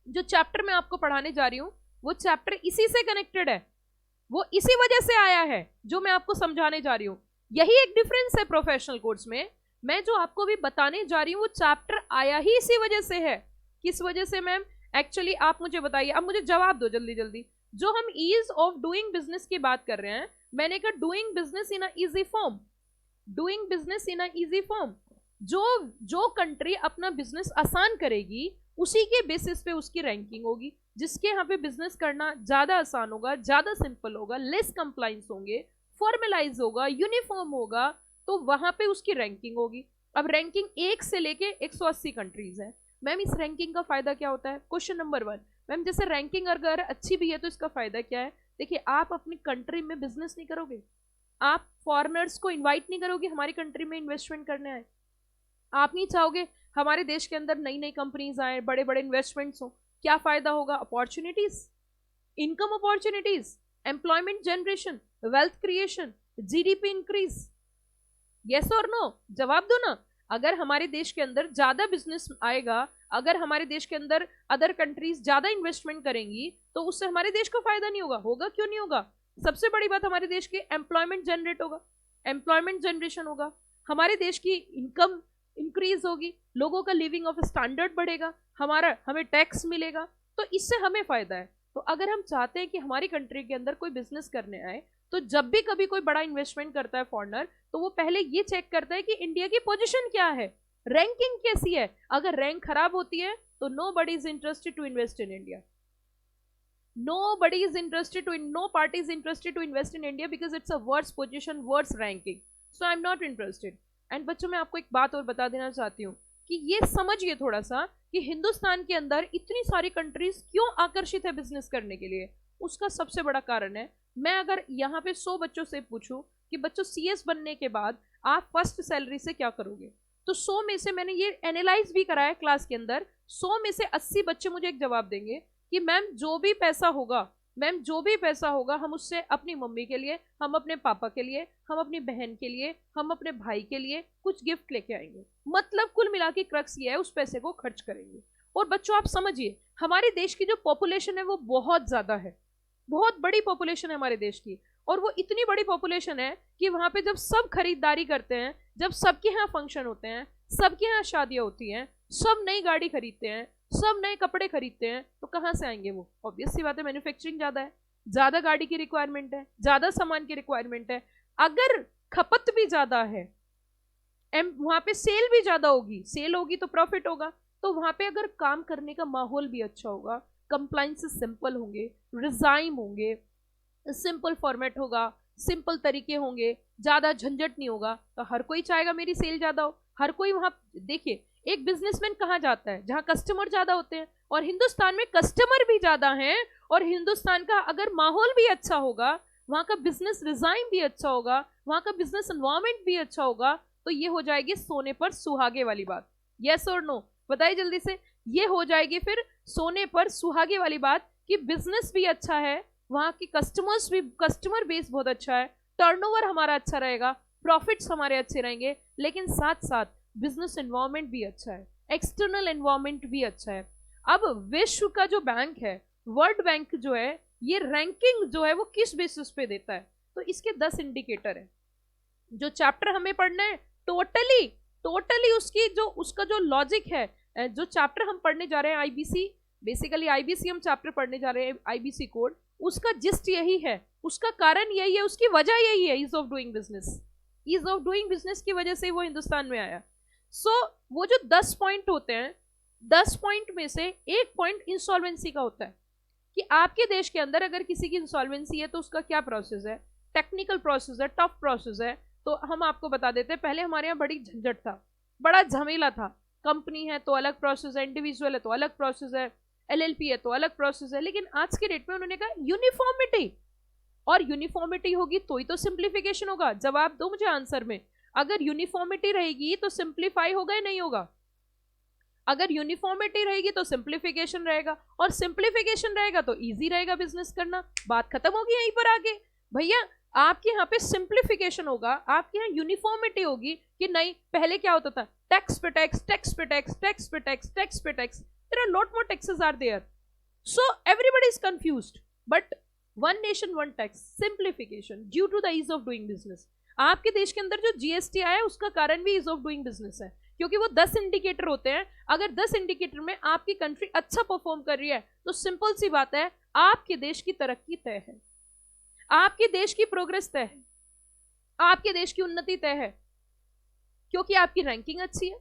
जो चैप्टर मैं आपको पढ़ाने जा रही हूं वो चैप्टर इसी से कनेक्टेड है, वो इसी वजह से आया है जो मैं आपको समझाने जा रही हूं। यही एक डिफरेंस है प्रोफेशनल कोर्स में। मैं जो आपको भी बताने जा रही हूं वो चैप्टर आया ही इसी वजह से है। किस वजह से मैम? एक्चुअली आप मुझे बताइए, अब मुझे जवाब दो जल्दी जल्दी। जो हम ईज ऑफ डूइंग बिजनेस की बात कर रहे हैं, मैंने कहा doing business in a easy form, doing business in a easy form. जो जो कंट्री अपना बिजनेस आसान करेगी उसी के बेसिस पे उसकी रैंकिंग होगी। जिसके यहाँ पे बिजनेस करना ज्यादा आसान होगा, ज्यादा सिंपल होगा, लेस कंप्लाइंस होंगे, फॉर्मलाइज होगा, यूनिफॉर्म होगा, तो वहां पे उसकी रैंकिंग होगी। अब रैंकिंग 1 से लेके 180 कंट्रीज है। मैम इस रैंकिंग का फायदा क्या होता है? क्वेश्चन नंबर 1, मैम जैसे रैंकिंग अगर अच्छी भी है तो इसका फायदा क्या है? देखिए, आप अपनी कंट्री में बिजनेस नहीं करोगे, आप फॉरेनर्स को इनवाइट नहीं करोगे हमारी कंट्री में इन्वेस्टमेंट करने आए, आप नहीं चाहोगे हमारे देश के अंदर नई नई कंपनीज आए, बड़े बड़े इन्वेस्टमेंट्स हो। क्या फायदा होगा? Opportunities, income opportunities, employment generation, wealth creation, GDP increase. Yes और नो? जवाब दो ना। अगर हमारे देश के अंदर ज्यादा बिजनेस आएगा, अगर हमारे देश के अंदर अदर कंट्रीज ज्यादा इन्वेस्टमेंट करेंगी, तो उससे हमारे देश को फायदा नहीं होगा? होगा, क्यों नहीं होगा? सबसे बड़ी बात, हमारे देश के एम्प्लॉयमेंट जनरेट होगा, एम्प्लॉयमेंट जनरेशन होगा, हमारे देश की इनकम इंक्रीज होगी, लोगों का लिविंग ऑफ स्टैंडर्ड बढ़ेगा, हमें टैक्स मिलेगा, तो इससे हमें फायदा है। तो अगर हम चाहते हैं कि हमारी कंट्री के अंदर कोई बिजनेस करने आए, तो जब भी कभी कोई बड़ा इन्वेस्टमेंट करता है फॉरेनर, तो वो पहले ये चेक करता है कि इंडिया की पोजीशन क्या है, रैंकिंग कैसी है। अगर रैंक खराब होती है तो nobody is interested to invest in India. Nobody is interested to, no party is interested to invest in India because it's a worse position, worse ranking. So I'm not interested. And बच्चों, मैं आपको एक बात और बता देना चाहती हूँ कि ये समझिए थोड़ा सा कि हिंदुस्तान के अंदर इतनी सारी कंट्रीज क्यों आकर्षित है बिजनेस करने के लिए। उसका सबसे बड़ा कारण है, मैं अगर यहाँ पे 100 बच्चों से पूछूं कि बच्चों सीएस बनने के बाद आप फर्स्ट सैलरी से क्या करोगे, तो 100 में से, मैंने ये एनालाइज भी कराया क्लास के अंदर, 100 में से 80 बच्चे मुझे एक जवाब देंगे कि मैम जो भी पैसा होगा, मैम जो भी पैसा होगा, हम उससे अपनी मम्मी के लिए, हम अपने पापा के लिए, हम अपनी बहन के लिए, हम अपने भाई के लिए कुछ गिफ्ट लेके आएंगे। मतलब कुल मिला के क्रक्स ये है, उस पैसे को खर्च करेंगे। और बच्चों आप समझिए, हमारे देश की जो पॉपुलेशन है वो बहुत ज्यादा है, बहुत बड़ी पॉपुलेशन है हमारे देश की, और वो इतनी बड़ी पॉपुलेशन है कि वहां पे जब सब खरीदारी करते हैं, जब सबके यहाँ फंक्शन होते हैं, सबके यहाँ शादियां होती हैं, सब नई गाड़ी खरीदते हैं, सब नए कपड़े खरीदते हैं, तो कहाँ से आएंगे वो? ऑब्वियस सी बात है, मैन्युफैक्चरिंग ज्यादा है, ज्यादा गाड़ी की रिक्वायरमेंट है, ज्यादा सामान की रिक्वायरमेंट है। अगर खपत भी ज्यादा है, वहां पे सेल भी ज्यादा होगी, सेल होगी तो प्रॉफिट होगा, तो वहां पे अगर काम करने का माहौल भी अच्छा होगा, कंप्लाइंसेस सिंपल होंगे, रिजाइम होंगे, सिंपल फॉर्मेट होगा, सिंपल तरीके होंगे, ज्यादा झंझट नहीं होगा, तो हर कोई चाहेगा मेरी सेल ज्यादा हो। हर कोई वहां, देखिए, एक बिजनेसमैन कहाँ जाता है? जहां कस्टमर ज्यादा होते हैं, और हिंदुस्तान में कस्टमर भी ज्यादा हैं, और हिंदुस्तान का अगर माहौल भी अच्छा होगा, वहां का बिजनेस डिजाइन भी अच्छा होगा, वहां का बिजनेस एनवायरमेंट भी अच्छा होगा, तो ये हो जाएगी सोने पर सुहागे वाली बात। यस और नो? बताइए जल्दी से। ये हो जाएगी फिर सोने पर सुहागे वाली बात कि बिजनेस भी अच्छा है, वहां की कस्टमर बेस बहुत अच्छा है, टर्नओवर हमारा अच्छा रहेगा, प्रॉफिट्स हमारे अच्छे रहेंगे, लेकिन साथ साथ बिजनेस एनवायरनमेंट भी अच्छा है, एक्सटर्नल एनवायरनमेंट भी अच्छा है। अब विश्व का जो बैंक है, वर्ल्ड बैंक जो है, ये रैंकिंग जो है वो किस बेसिस पे देता है? तो इसके 10 इंडिकेटर है। जो चैप्टर हमें पढ़ना है, टोटली उसका जो लॉजिक है, जो चैप्टर हम पढ़ने जा रहे हैं आईबीसी, बेसिकली आईबीसी हम चैप्टर पढ़ने जा रहे हैं, आईबीसी कोड, उसका जिस्ट यही है, उसका कारण यही है, उसकी वजह यही है, ease of doing business. Ease of doing business की वजह से वो हिंदुस्तान में आया। वो जो 10 पॉइंट होते हैं, 10 पॉइंट में से एक पॉइंट इंसॉल्वेंसी का होता है, कि आपके देश के अंदर अगर किसी की इंसॉल्वेंसी है तो उसका क्या प्रोसेस है, टेक्निकल प्रोसेस है, टफ प्रोसेस है। तो हम आपको बता देते हैं, पहले हमारे यहाँ बड़ी झंझट था, बड़ा झमेला था, कंपनी है तो अलग प्रोसेस है, इंडिविजुअल है तो अलग प्रोसेस है, एलएलपी है तो अलग प्रोसेस है। लेकिन आज के डेट में उन्होंने कहा यूनिफॉर्मिटी, और यूनिफॉर्मिटी होगी तो ही तो सिंप्लीफिकेशन होगा। जवाब दो मुझे आंसर में, अगर यूनिफॉर्मिटी रहेगी तो सिंप्लीफाई होगा या नहीं होगा? अगर यूनिफॉर्मिटी रहेगी तो सिंप्लीफिकेशन रहेगा, और सिंप्लीफिकेशन रहेगा तो इजी रहेगा बिजनेस करना। बात खत्म होगी यहीं पर आगे। भैया आपके यहाँ पे सिंप्लीफिकेशन होगा, आपके यहाँ यूनिफॉर्मिटी होगी कि नहीं। पहले क्या होता था? टैक्स पे टैक्स, टैक्स पे टैक्स, टैक्स पे टैक्स, टैक्स पे tax, there are lot more taxes are there, so everybody is confused. But one nation one tax, simplification due to the ease of doing business. आपके देश के अंदर जो जीएसटी आया है उसका कारण भी ईज ऑफ डूइंग बिजनेस है, क्योंकि वो 10 इंडिकेटर होते हैं। अगर 10 इंडिकेटर में आपकी कंट्री अच्छा परफॉर्म कर रही है तो सिंपल सी बात है, आपके देश की तरक्की तय है, आपके देश की प्रोग्रेस तय है, आपके देश की उन्नति तय है, क्योंकि आपकी रैंकिंग अच्छी है।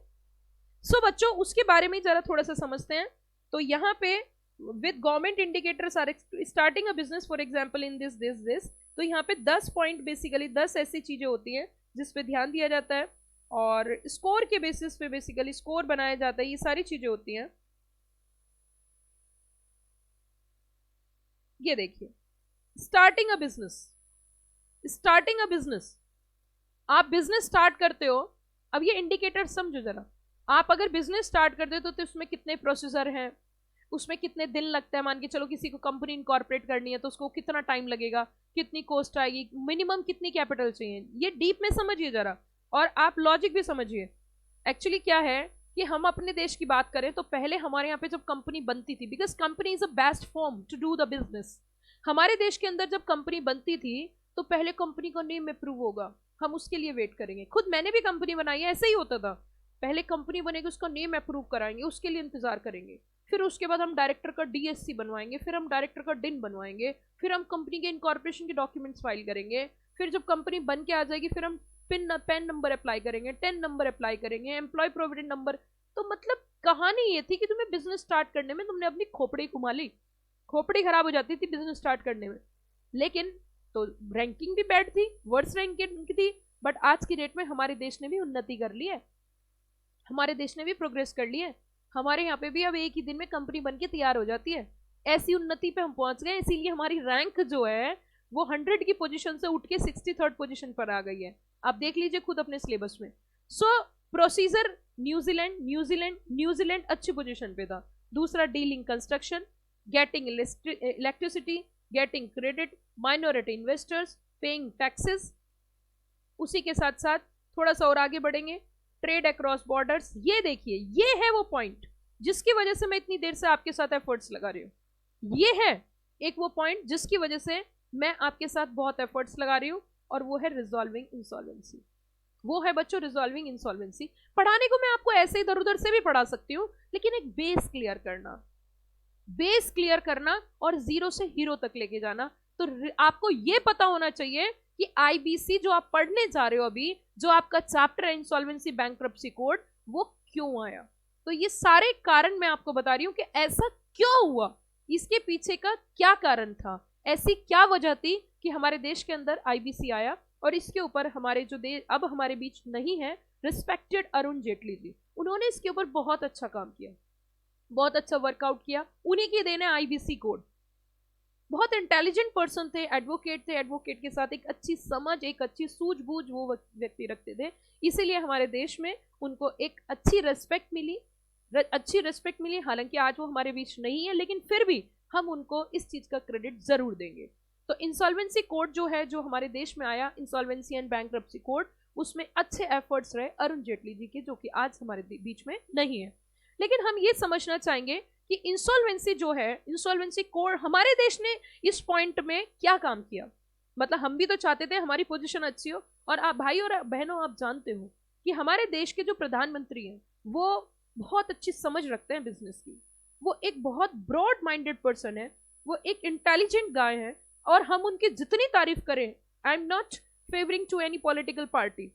सो बच्चों उसके बारे में जरा थोड़ा सा समझते हैं। तो यहाँ पे with government indicators are starting a business for example in this, तो यहाँ पे 10 पॉइंट, बेसिकली 10 ऐसी चीजें होती हैं जिस पे ध्यान दिया जाता है। और स्कोर के बेसिस पे बेसिकली स्कोर बनाया जाता है, ये सारी चीजें होती हैं। ये देखिए, starting a business, starting a business, आप बिजनेस स्टार्ट करते हो। अब ये इंडिकेटर समझो जरा, आप अगर बिजनेस स्टार्ट करते हो तो उसमें कितने प्रोसीजर हैं, उसमें कितने दिन लगता है, मान के चलो किसी को कंपनी इनकॉर्पोरेट करनी है तो उसको कितना टाइम लगेगा, कितनी कॉस्ट आएगी, मिनिमम कितनी कैपिटल चाहिए, ये डीप में समझिए जरा, और आप लॉजिक भी समझिए। एक्चुअली क्या है कि हम अपने देश की बात करें तो पहले हमारे यहाँ पे जब कंपनी बनती थी, because company is a best form to do the business, हमारे देश के अंदर जब कंपनी बनती थी तो पहले कंपनी का नेम अप्रूव होगा, हम उसके लिए वेट करेंगे। खुद मैंने भी कंपनी बनाई है, ऐसे ही होता था, पहले कंपनी बनेगी, उसका नेम अप्रूव कराएंगे, उसके लिए इंतजार करेंगे, फिर उसके बाद हम डायरेक्टर का डीएससी बनवाएंगे, फिर हम डायरेक्टर का डिन बनवाएंगे, फिर हम कंपनी के इनकॉर्पोरेशन के डॉक्यूमेंट्स फाइल करेंगे, फिर जब कंपनी बन के आ जाएगी फिर हम पैन नंबर अप्लाई करेंगे, 10 नंबर अप्लाई करेंगे, एम्प्लॉय प्रोविडेंट नंबर। तो मतलब कहानी ये थी कि तुम्हें बिजनेस स्टार्ट करने में तुमने अपनी खोपड़ी घुमा ली, खोपड़ी खराब हो जाती थी बिजनेस स्टार्ट करने में। लेकिन तो रैंकिंग भी बैड थी, वर्स रैंकिंग थी, बट आज की डेट में हमारे देश ने भी उन्नति कर ली है, हमारे देश ने भी प्रोग्रेस कर ली है, हमारे यहाँ पे भी अब एक ही दिन में कंपनी बन के तैयार हो जाती है। ऐसी उन्नति पे हम पहुंच गए, इसीलिए हमारी रैंक जो है वो 100 की पोजीशन से उठ के 63rd पोजीशन पर आ गई है। आप देख लीजिए खुद अपने सिलेबस में। सो प्रोसीजर, न्यूजीलैंड न्यूजीलैंड न्यूजीलैंड अच्छी पोजीशन पे था। दूसरा dealing construction, getting electricity, getting credit, minority investors, paying taxes. उसी के साथ साथ थोड़ा सा और आगे बढ़ेंगे, ट्रेड अक्रॉस बॉर्डर्स। ये देखिए, ये है वो पॉइंट जिसकी वजह से मैं इतनी देर से आपके साथ एफर्ट्स लगा रही हूँ। ये है एक वो पॉइंट जिसकी वजह से मैं आपके साथ बहुत एफर्ट्स लगा रही हूँ, और वो है रिजॉल्विंग इंसॉल्वेंसी। वो है बच्चों रिजॉल्विंग इंसॉल्वेंसी। पढ़ाने को मैं आपको ऐसे इधर उधर से भी पढ़ा सकती हूँ, लेकिन एक बेस क्लियर करना, बेस क्लियर करना और जीरो से हीरो तक लेके जाना। तो आपको ये पता होना चाहिए कि आईबीसी जो आप पढ़ने जा रहे हो अभी, जो आपका चैप्टर है इंसॉल्वेंसी बैंक्रप्सी कोड, वो क्यों आया। तो ये सारे कारण मैं आपको बता रही हूं कि ऐसा क्यों हुआ, इसके पीछे का क्या कारण था, ऐसी क्या वजह थी कि हमारे देश के अंदर आईबीसी आया। और इसके ऊपर हमारे जो अब हमारे बीच नहीं है, रिस्पेक्टेड अरुण जेटली जी, उन्होंने इसके ऊपर बहुत अच्छा काम किया, बहुत अच्छा वर्कआउट किया, उन्हीं की देन है आईबीसी कोड। बहुत इंटेलिजेंट पर्सन थे, एडवोकेट थे, एडवोकेट के साथ एक अच्छी समझ, एक अच्छी सूझबूझ वो व्यक्ति रखते थे, इसीलिए हमारे देश में उनको एक अच्छी रेस्पेक्ट मिली। हालांकि आज वो हमारे बीच नहीं है, लेकिन फिर भी हम उनको इस चीज का क्रेडिट जरूर देंगे। तो इंसॉल्वेंसी कोड जो है, जो हमारे देश में आया, इंसॉल्वेंसी एंड बैंक्रप्सी कोड, उसमें अच्छे एफर्ट्स रहे अरुण जेटली जी के, जो कि आज हमारे बीच में नहीं है। लेकिन हम ये समझना चाहेंगे कि इंसॉल्वेंसी जो है, इंसॉल्वेंसी कोड, हमारे देश ने इस पॉइंट में क्या काम किया। मतलब हम भी तो चाहते थे हमारी पोजीशन अच्छी हो, और आप भाई और बहनों आप जानते हो कि हमारे देश के जो प्रधानमंत्री हैं वो बहुत अच्छी समझ रखते हैं बिजनेस की, वो एक बहुत ब्रॉड माइंडेड पर्सन है, वो एक इंटेलिजेंट गाय है, और हम उनकी जितनी तारीफ करें, I am not favouring to any political party,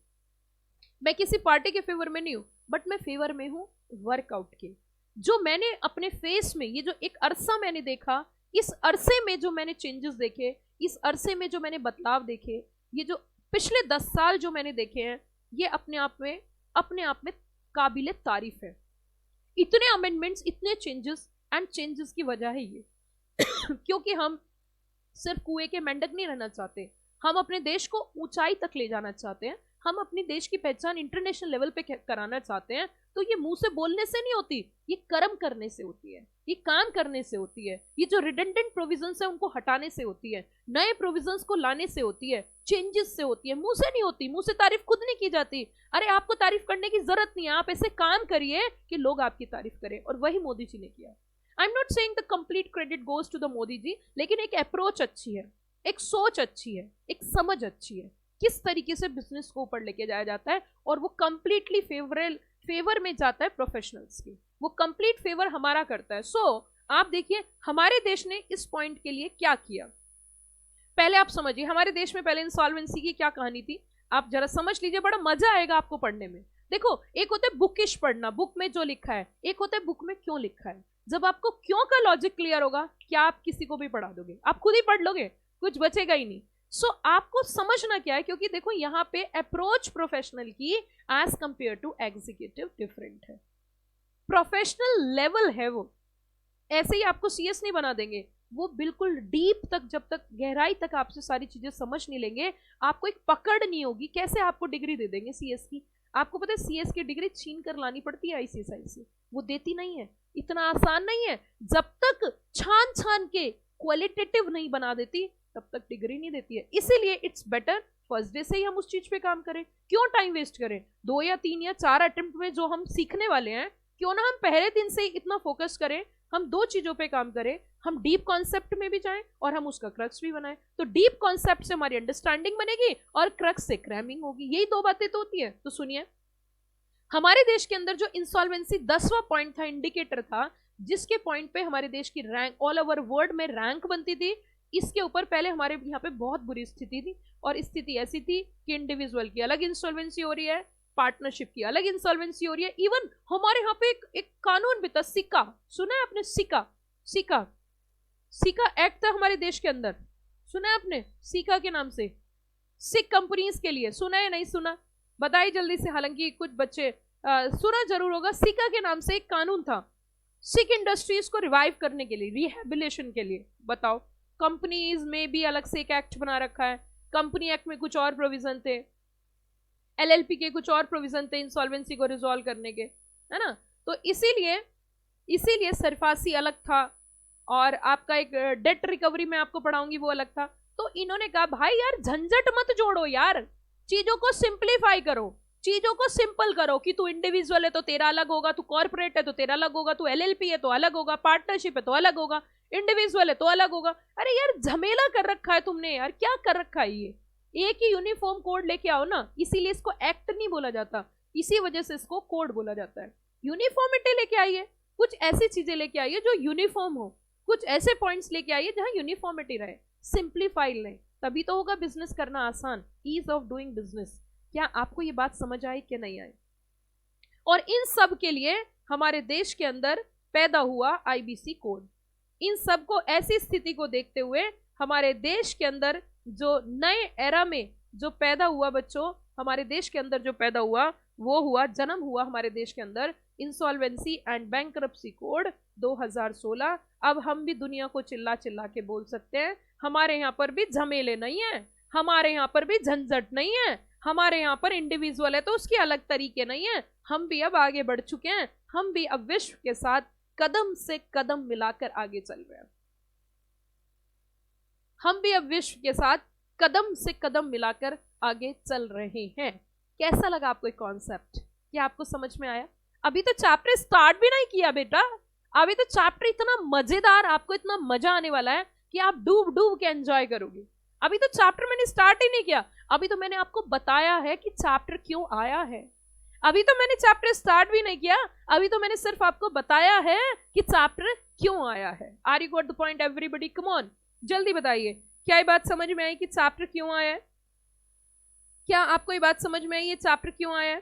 मैं किसी पार्टी के फेवर में नहीं हूं, बट मैं फेवर में हूं वर्कआउट के। जो मैंने अपने फेस में ये जो एक अरसा मैंने देखा, इस अरसे में जो मैंने चेंजेस देखे, इस अरसे में जो मैंने बदलाव देखे, ये जो पिछले 10 साल जो मैंने देखे हैं, ये अपने आप में काबिले तारीफ है। इतने अमेंडमेंट्स, इतने चेंजेस, एंड चेंजेस की वजह है ये क्योंकि हम सिर्फ कुएं के मेंढक नहीं रहना चाहते, हम अपने देश को ऊंचाई तक ले जाना चाहते हैं, हम अपने देश की पहचान इंटरनेशनल लेवल पे कराना चाहते हैं। तो ये मुंह से बोलने से नहीं होती, ये कर्म करने से होती है, ये काम करने से होती है, ये जो रिडंडेंट प्रोविजंस है उनको हटाने से होती है, नए प्रोविजंस को लाने से होती है, चेंजेस से होती है, मुंह से नहीं होती। मुंह से तारीफ खुद नहीं की जाती। अरे आपको तारीफ करने की जरूरत नहीं है, आप ऐसे काम करिए कि लोग आपकी तारीफ करें, और वही मोदी जी ने किया। I am not saying the complete credit goes to the Modi ji, लेकिन एक अप्रोच अच्छी है, एक सोच अच्छी है, एक समझ अच्छी है, किस तरीके से बिजनेस को ऊपर लेके जाया जाता है, और वो कंप्लीटली फेवर में जाता है प्रोफेशनल्स की, वो कंप्लीट फेवर हमारा करता है। सो आप देखिए हमारे देश ने इस पॉइंट के लिए क्या किया। पहले आप समझिए हमारे देश में पहले इंसॉल्वेंसी की क्या कहानी थी, आप जरा समझ लीजिए, बड़ा मजा आएगा आपको पढ़ने में। देखो, एक होता है बुकिश पढ़ना, बुक में जो लिखा है, एक होता है बुक में क्यों लिखा है। जब आपको क्यों का लॉजिक क्लियर होगा, क्या आप किसी को भी पढ़ा दोगे, आप खुद ही पढ़ लोगे, कुछ बचेगा ही नहीं। सो आपको समझना क्या है, क्योंकि देखो यहां पे अप्रोच प्रोफेशनल की as compare to executive different है, प्रोफेशनल लेवल है वो, ऐसे ही आपको सीएस नहीं बना देंगे, वो बिल्कुल डीप तक, जब तक गहराई तक आपसे सारी चीजें समझ नहीं लेंगे, आपको एक पकड़ नहीं होगी, कैसे आपको डिग्री दे देंगे सीएस की। आपको पता है सीएस की डिग्री छीन कर लानी पड़ती है आईसीएसआई से, वो देती नहीं है, इतना आसान नहीं है, जब तक छान छान के क्वालिटेटिव नहीं बना देती तब तक डिग्री नहीं देती है। इसीलिए इट्स बेटर फर्स्ट डे से ही हम उस चीज पे काम करें, क्यों टाइम वेस्ट करें, 2 या 3 या 4 अटेम्प्ट में जो हम सीखने वाले हैं, क्यों ना हम पहले दिन से ही इतना फोकस करें, हम 2 चीजों पे काम करें, हम डीप कॉन्सेप्ट में भी जाएं और हम उसका क्रक्स भी बनाएं। तो डीप कॉन्सेप्ट से हमारी अंडरस्टैंडिंग बनेगी और क्रक्स से क्रैमिंग होगी, यही 2 बातें तो होती है। तो सुनिए, हमारे देश के अंदर जो इंसॉल्वेंसी 10वां पॉइंट था, इंडिकेटर था, जिसके पॉइंट पे हमारे देश की रैंक ऑल ओवर वर्ल्ड में रैंक बनती थी, इसके ऊपर पहले हमारे यहाँ पे बहुत बुरी स्थिति थी, और स्थिति ऐसी थी कि इंडिविजुअल की अलग इंसॉल्वेंसी हो रही है, पार्टनरशिप की अलग इंसॉल्वेंसी हो रही है, इवन हमारे यहाँ पे एक कानून भी था, सिक्का, सुना है आपने, सिक्का, सिक्का, सिक्का एक्ट था हमारे देश के अंदर, सुना है आपने, सिक्का के नाम से, सिक कंपनीज के लिए, सुना है नहीं सुना, बताइए जल्दी से, हालांकि कुछ बच्चे सुना जरूर होगा, सिक्का के नाम से एक कानून था, सिक इंडस्ट्रीज को रिवाइव करने के लिए, रिहेबिलिटेशन के लिए। बताओ, कंपनीज में भी अलग से एक एक्ट बना रखा है, कंपनी एक्ट में कुछ और प्रोविजन थे, एलएलपी के कुछ और प्रोविजन थे इंसॉल्वेंसी को रिजॉल्व करने के, है ना। तो इसीलिए सरफासी अलग था, और आपका एक डेट रिकवरी में आपको पढ़ाऊंगी वो अलग था। तो इन्होंने कहा भाई यार झंझट मत जोड़ो यार, चीजों को सिंप्लीफाई करो, चीजों को सिंपल करो, कि तू इंडिविजुअल है तो तेरा अलग होगा, तू कॉर्पोरेट है तो तेरा अलग होगा, तू एलएलपी है तो अलग होगा, पार्टनरशिप है तो अलग होगा, इंडिविजुअल है तो अलग होगा। अरे यार झमेला कर रखा है तुमने यार, क्या कर रखा है ये, एक ही यूनिफॉर्म कोड लेके आओ ना, इसीलिए इसको एक्ट नहीं बोला जाता, इसी वजह से इसको कोड बोला जाता है। यूनिफॉर्मिटी लेके आइए, कुछ ऐसी चीजें लेके आइए जो यूनिफॉर्म हो, कुछ ऐसे पॉइंट्स लेके आइए जहां यूनिफॉर्मिटी रहे, सिंप्लीफाई लें, तभी तो होगा बिजनेस करना आसान, ईज ऑफ डूइंग बिजनेस। क्या आपको ये बात समझ आई कि नहीं आई? और इन सब के लिए हमारे देश के अंदर पैदा हुआ आईबीसी कोड। इन सब को, ऐसी स्थिति को देखते हुए हमारे देश के अंदर जो नए एरा में जो पैदा हुआ बच्चों, हमारे देश के अंदर जो पैदा हुआ, वो हुआ, जन्म हुआ हमारे देश के अंदर इंसॉल्वेंसी एंड बैंक्रप्सी कोड 2016। अब हम भी दुनिया को चिल्ला चिल्ला के बोल सकते हैं, हमारे यहाँ पर भी झमेले नहीं है, हमारे यहाँ पर भी झंझट नहीं है, हमारे यहाँ पर इंडिविजुअल है तो उसके अलग तरीके नहीं है, हम भी अब आगे बढ़ चुके हैं, हम भी अब विश्व के साथ कदम से कदम मिलाकर आगे चल रहे हैं, हम भी अब विश्व के साथ कदम से कदम मिलाकर आगे चल रहे हैं। कैसा लगा आपको एक कॉन्सेप्ट? क्या आपको समझ में आया? अभी तो चैप्टर स्टार्ट भी नहीं किया बेटा, अभी तो चैप्टर इतना मजेदार, आपको इतना मजा आने वाला है कि आप डूब डूब के एंजॉय करोगे। अभी तो चैप्टर मैंने स्टार्ट ही नहीं किया, अभी तो मैंने आपको बताया है कि चैप्टर क्यों आया है, अभी तो मैंने चैप्टर स्टार्ट भी नहीं किया, अभी तो मैंने सिर्फ आपको बताया है कि चैप्टर क्यों आया है। Are you got the point everybody? Come on, जल्दी बताइए, क्या ये बात समझ में आई कि चैप्टर क्यों आया है? क्या आपको ये बात समझ में आई ये चैप्टर क्यों आया है?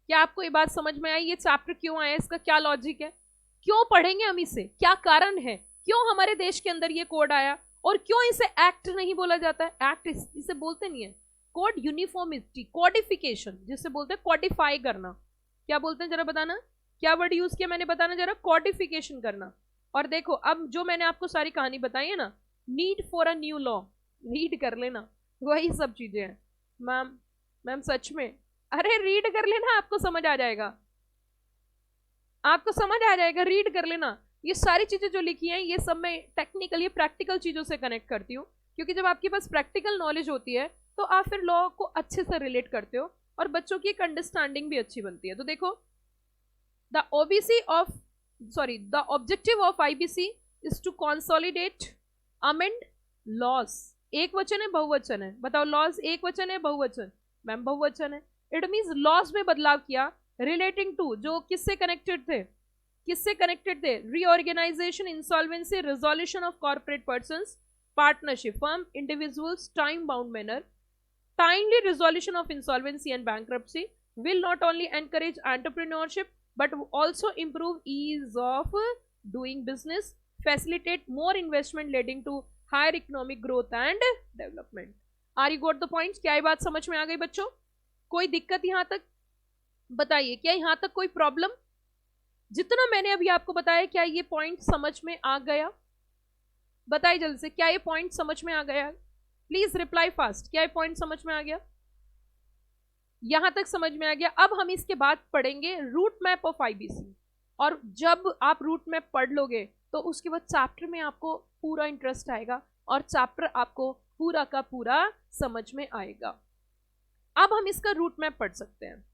क्या आपको ये बात समझ में आई ये चैप्टर क्यों आया है, इसका क्या लॉजिक है, क्यों पढ़ेंगे हम इसे, क्या कारण है, क्यों हमारे देश के अंदर ये कोड आया, और क्यों इसे एक्ट नहीं बोला जाता है? एक्ट इसे बोलते नहीं है, कोड यूनिफॉर्मिटी, कोडिफिकेशन जिसे बोलते हैं, कोडिफाई करना, क्या बोलते हैं जरा बताना, क्या वर्ड यूज किया मैंने, बताना जरा, कोडिफिकेशन करना। और देखो अब जो मैंने आपको सारी कहानी बताई है ना, need for a new law, read कर लेना, वही सब चीजें हैं। मैम सच में, अरे रीड कर लेना, आपको समझ आ जाएगा, आपको समझ आ जाएगा, रीड कर लेना। ये सारी चीजें जो लिखी हैं ये सब मैं टेक्निकली प्रैक्टिकल चीजों से कनेक्ट करती हूँ, क्योंकि जब आपके पास प्रैक्टिकल नॉलेज होती है तो आप फिर लॉ को अच्छे से रिलेट करते हो और बच्चों की एक अंडरस्टैंडिंग भी अच्छी बनती है। तो देखो, the objective of IBC is to consolidate, amend laws. एक वचन है बहुवचन है, बताओ लॉज एक वचन है बहुवचन? मैम बहुवचन है। इट मीन्स लॉज में बदलाव किया, रिलेटिंग टू, जो किससे कनेक्टेड थे, किससे कनेक्टेड थे, reorganisation, insolvency, resolution of corporate persons, partnership, firm, individuals, time bound manner. Timely resolution of insolvency and bankruptcy will not only encourage entrepreneurship but also improve ease of doing business, facilitate more investment leading to higher economic growth and development. Are you got the points? क्या ये बात समझ में आ गई बच्चों? कोई दिक्कत यहां तक? बताइए, क्या यहां तक कोई प्रॉब्लम? जितना मैंने अभी आपको बताया, क्या ये पॉइंट समझ में आ गया? बताइए जल्दी से, क्या ये पॉइंट समझ में आ गया? प्लीज रिप्लाई फास्ट, क्या ये पॉइंट समझ में आ गया? यहां तक समझ में आ गया। अब हम इसके बाद पढ़ेंगे रूट मैप ऑफ आईबीसी, और जब आप रूट मैप पढ़ लोगे तो उसके बाद चैप्टर में आपको पूरा इंटरेस्ट आएगा और चैप्टर आपको पूरा का पूरा समझ में आएगा। अब हम इसका रूट मैप पढ़ सकते हैं।